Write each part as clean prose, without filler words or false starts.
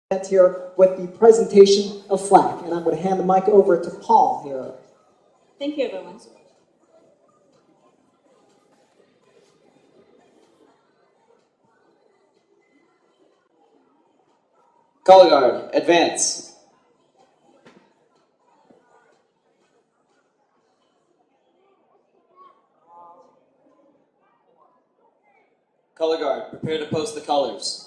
Here with the presentation of flag, and I'm going to hand the mic over to Paul here. Thank you, everyone. Color guard, advance. Color guard, prepare to post the colors.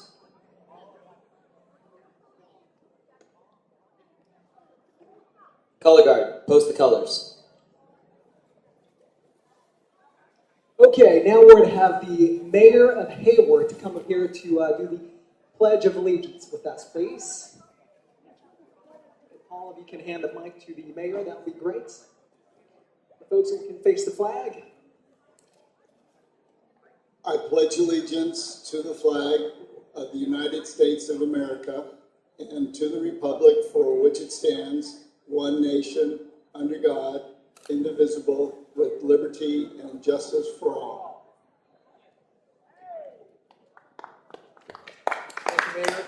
Color guard, post the colors. Okay, now we're going to have the Mayor of Hayward to come up here to do the Pledge of Allegiance with us, please. Paul, if you can hand the mic to the Mayor, that would be great. The folks who can face the flag. I pledge allegiance to the flag of the United States of America and to the republic for which it stands, one nation, under God, indivisible, with liberty and justice for all. Thank you, Mayor.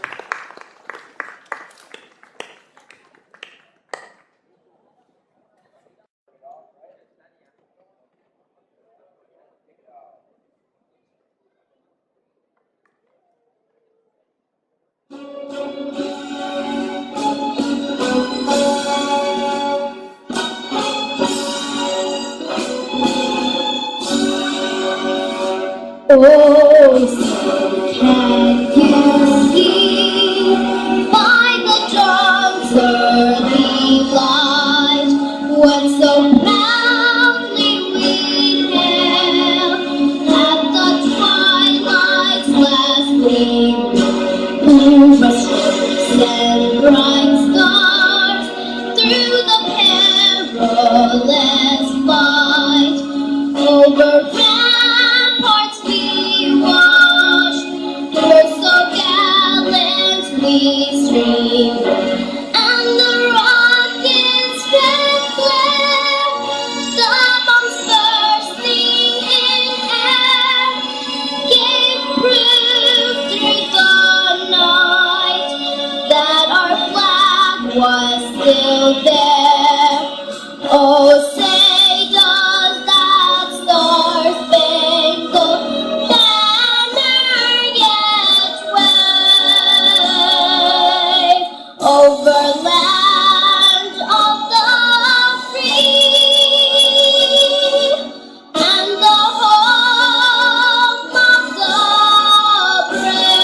Oh, so can you see by the dawn's early light what so proudly we hailed at the twilight's last gleam, over ships and bright stars through the perilous fight, over ramparts we watched, oh so gallantly stream, and the rockets red glare, the bombs bursting in air, gave proof through the night that our flag was still there. Oh, say does that star-spangled banner yet wave over land of the free and the home of the brave?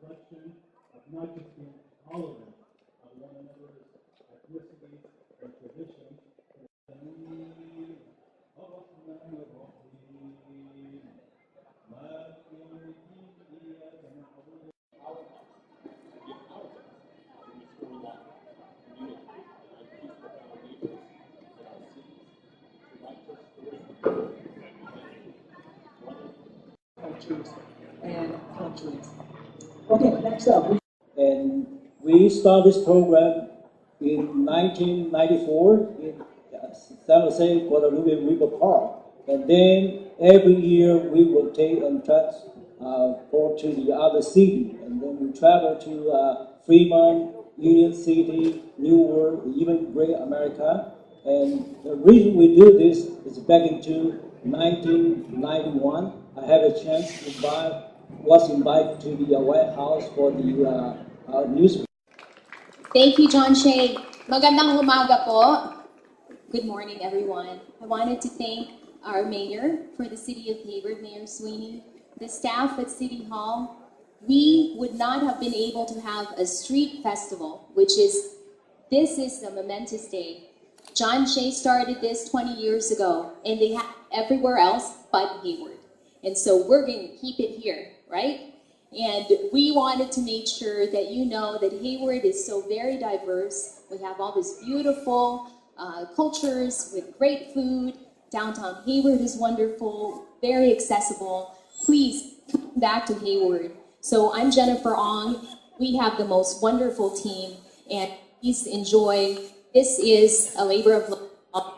Reflection of not just being tolerant of one another's ethnicity and traditions, but Cultures and countries. Okay, next up. And we started this program in 1994 in San Jose, Guadalupe River Park. And then every year we will take and transport to the other city. And then we travel to Fremont, Union City, Newark, even Great America. And the reason we do this is back into 1991. I had a chance to was invited to the White House for the news. Thank you, John Shea. Magandang umaga po. Good morning, everyone. I wanted to thank our mayor for the city of Hayward, Mayor Sweeney, the staff at City Hall. We would not have been able to have a street festival, this is a momentous day. John Shea started this 20 years ago, and they have everywhere else but Hayward. And so we're going to keep it here, right? And we wanted to make sure that you know that Hayward is so very diverse. We have all this beautiful cultures with great food. Downtown Hayward is wonderful, very accessible. Please come back to Hayward. So I'm Jennifer Ong. We have the most wonderful team, and please enjoy. This is a labor of love.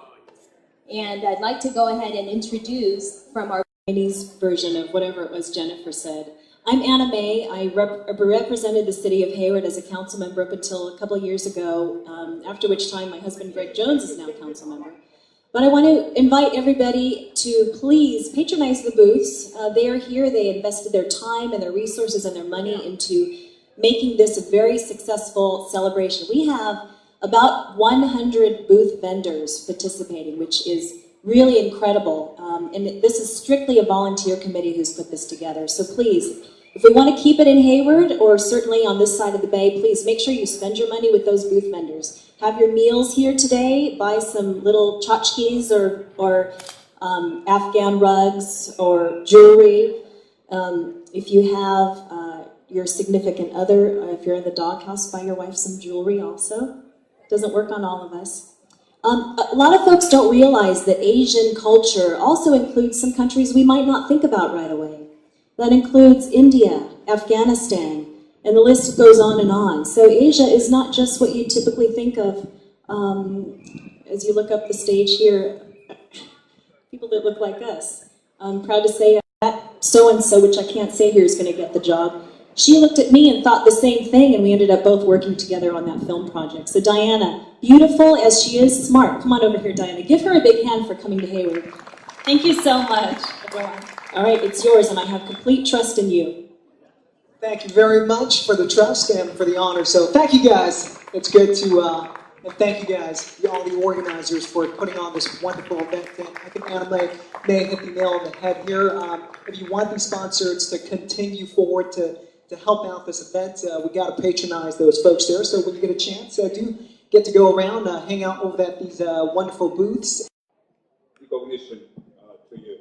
And I'd like to go ahead and introduce from our Chinese version of whatever it was Jennifer said. I'm Anna May. I represented the city of Hayward as a council member up until a couple of years ago, after which time my husband Greg Jones is now a council member. But I want to invite everybody to please patronize the booths. They are here. They invested their time and their resources and their money into making this a very successful celebration. We have about 100 booth vendors participating, which is really incredible. And this is strictly a volunteer committee who's put this together. So please, if we want to keep it in Hayward, or certainly on this side of the bay, please make sure you spend your money with those booth vendors. Have your meals here today, buy some little tchotchkes or Afghan rugs or jewelry. If you have your significant other, if you're in the doghouse, buy your wife some jewelry also. Doesn't work on all of us. A lot of folks don't realize that Asian culture also includes some countries we might not think about right away. That includes India, Afghanistan, and the list goes on and on. So Asia is not just what you typically think of as you look up the stage here. People that look like us. I'm proud to say that so-and-so, which I can't say here, is going to get the job. She looked at me and thought the same thing, and we ended up both working together on that film project. So Diana, beautiful as she is, smart. Come on over here, Diana. Give her a big hand for coming to Hayward. Thank you so much, everyone. All right, it's yours, and I have complete trust in you. Thank you very much for the trust and for the honor. So thank you guys. It's good to, and thank you guys, all the organizers, for putting on this wonderful event. And I think Anna may hit the nail on the head here. If you want these sponsors to continue forward to help out this event, we got to patronize those folks there. So when you get a chance, do get to go around, hang out over at these wonderful booths. Recognition to you.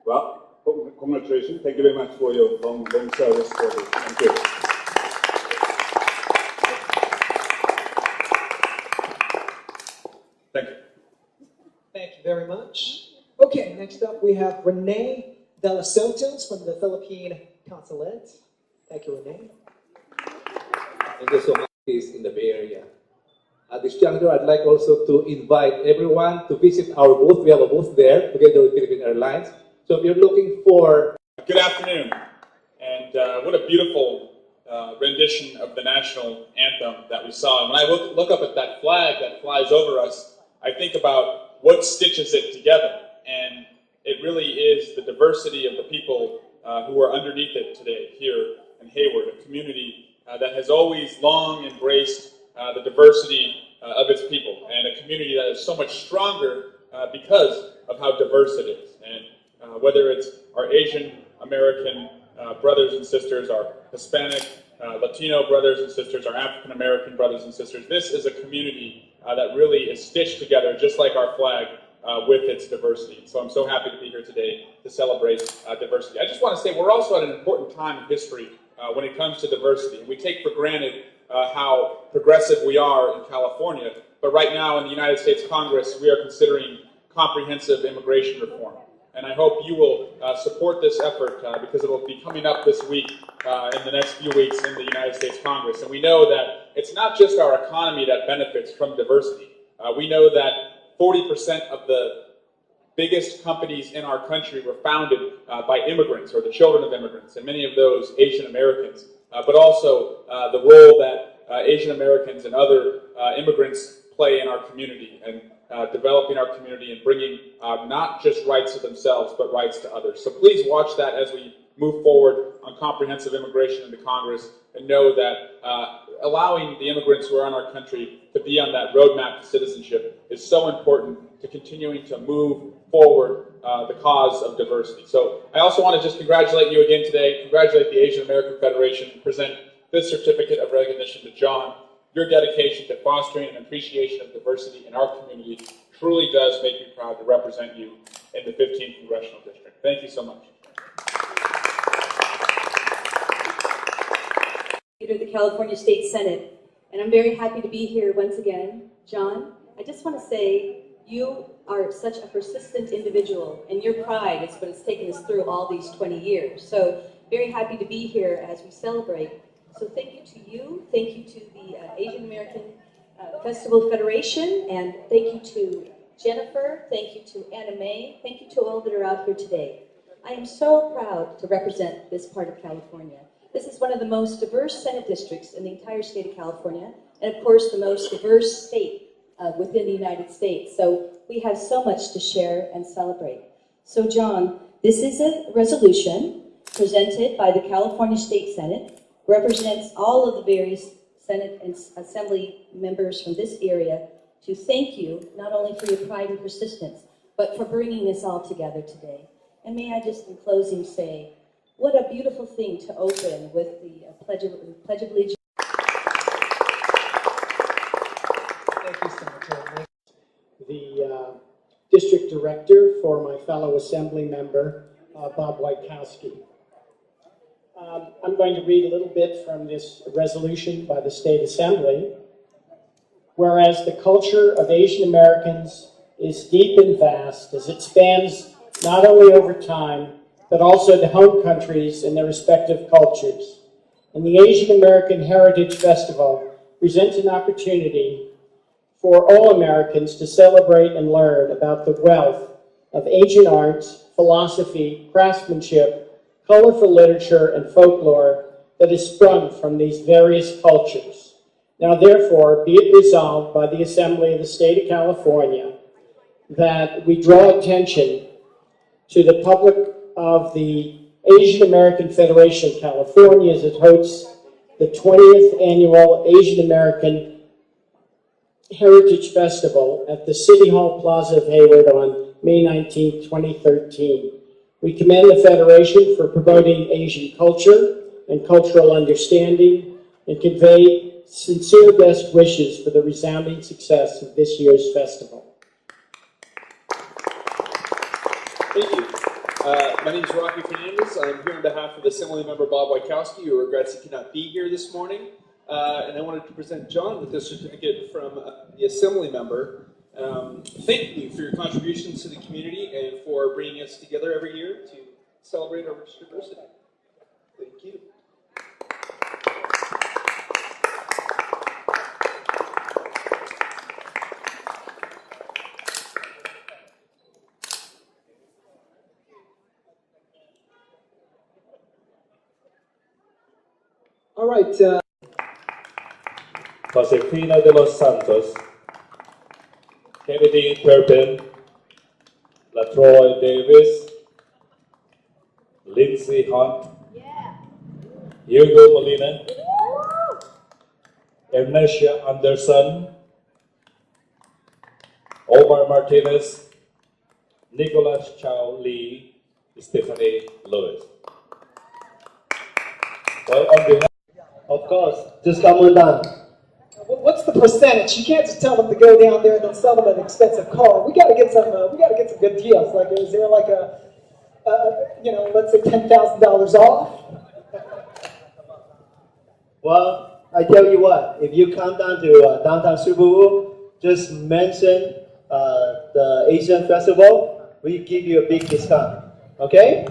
Well, congratulations. Thank you very much for your long service for this. Thank you. Thank you. Thank you very much. Okay, next up we have Renee De Los Santos from the Philippine Consulate. Thank you, Renee. Thank you so much. Is in the Bay Area. At this juncture, I'd like also to invite everyone to visit our booth. We have a booth there together with Philippine Airlines. So if you're looking for... Good afternoon. And what a beautiful rendition of the national anthem that we saw. And when I look up at that flag that flies over us, I think about what stitches it together. And it really is the diversity of the people who are underneath it today here in Hayward, a community that has always long embraced the diversity of its people, and a community that is so much stronger because of how diverse it is. And whether it's our Asian American brothers and sisters, our Hispanic, Latino brothers and sisters, our African American brothers and sisters, this is a community that really is stitched together, just like our flag, with its diversity. So I'm so happy to be here today to celebrate diversity. I just want to say we're also at an important time in history when it comes to diversity. And we take for granted how progressive we are in California, but right now in the United States Congress, we are considering comprehensive immigration reform. And I hope you will support this effort because it will be coming up this week in the next few weeks in the United States Congress. And we know that it's not just our economy that benefits from diversity. We know that 40% of the biggest companies in our country were founded by immigrants or the children of immigrants, and many of those Asian Americans, but also the role that Asian Americans and other immigrants play in our community and developing our community and bringing not just rights to themselves, but rights to others. So please watch that as we move forward on comprehensive immigration into Congress, and know that allowing the immigrants who are in our country to be on that roadmap to citizenship is so important to continuing to move forward the cause of diversity. So I also want to just congratulate you again today, congratulate the Asian American Federation, and present this certificate of recognition to John. Your dedication to fostering an appreciation of diversity in our community truly does make me proud to represent you in the 15th Congressional District. Thank you so much. Leader of the California State Senate. And I'm very happy to be here once again. John, I just want to say you are such a persistent individual, and your pride is what has taken us through all these 20 years. So very happy to be here as we celebrate. So thank you to you, thank you to the Asian American Festival Federation, and thank you to Jennifer, thank you to Anna Mae, thank you to all that are out here today. I am so proud to represent this part of California. This is one of the most diverse Senate districts in the entire state of California, and of course the most diverse state within the United States. So we have so much to share and celebrate. So John, this is a resolution presented by the California State Senate, represents all of the various Senate and Assembly members from this area to thank you, not only for your pride and persistence, but for bringing this all together today. And may I just in closing say, what a beautiful thing to open with the Pledge of Allegiance. Thank you, Senator. The district director for my fellow assembly member, Bob Wojtkowski. I'm going to read a little bit from this resolution by the State Assembly. Whereas the culture of Asian Americans is deep and vast as it spans not only over time, but also the home countries and their respective cultures. And the Asian American Heritage Festival presents an opportunity for all Americans to celebrate and learn about the wealth of Asian arts, philosophy, craftsmanship, colorful literature, and folklore that has sprung from these various cultures. Now, therefore, be it resolved by the Assembly of the State of California that we draw attention to the public of the Asian American Federation of California as it hosts the 20th Annual Asian American Heritage Festival at the City Hall Plaza of Hayward on May 19, 2013. We commend the Federation for promoting Asian culture and cultural understanding and convey sincere best wishes for the resounding success of this year's festival. Thank you. My name is Rocky Fernandez. I'm here on behalf of Assembly Member Bob Wojtkowski, who regrets he cannot be here this morning. And I wanted to present John with this certificate from the Assembly Member. Thank you for your contributions to the community and for bringing us together every year to celebrate our rich diversity. Thank you. All right. Josefina de los Santos, Kennedy Turpin, LaTroy Davis, Lindsay Hunt, Hugo Molina, Ernesia Anderson, Omar Martinez, Nicholas Chow Lee, Stephanie Lewis. Well, on behalf, of course, just come on down. What's the percentage? You can't just tell them to go down there and then sell them an expensive car. We got to get some. We got to get some good deals. Like, is there like a, let's say $10,000 off? Well, I tell you what. If you come down to downtown Subaru, just mention the Asian Festival. We give you a big discount. Okay?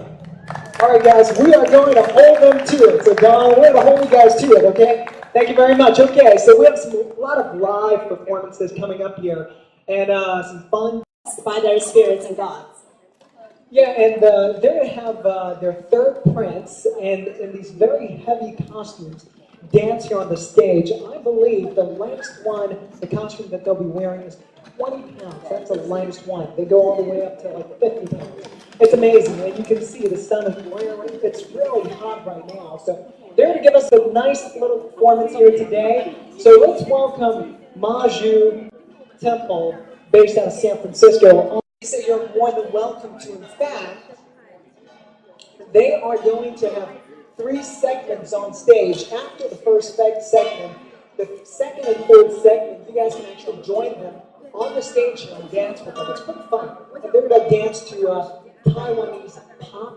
All right, guys. We are going to hold them to it. So, Don, we're going to hold you guys to it. Okay? Thank you very much. Okay, so we have a lot of live performances coming up here, and some fun by their spirits and gods. Yeah, and they're going to have their third prince, and in these very heavy costumes, dance here on the stage. I believe the lightest one, the costume that they'll be wearing is 20 pounds. That's the lightest one. They go all the way up to like 50 pounds. It's amazing, and you can see the sun is glaring. It's really hot right now, so they're going to give us a nice little performance here today. So let's welcome Maju Temple, based out of San Francisco. So you're more than welcome to. In fact, they are going to have 3 segments on stage. After the first segment, the second and third segment, you guys can actually join them on the stage and dance with them. It's pretty fun. And they're going to dance to Taiwanese pop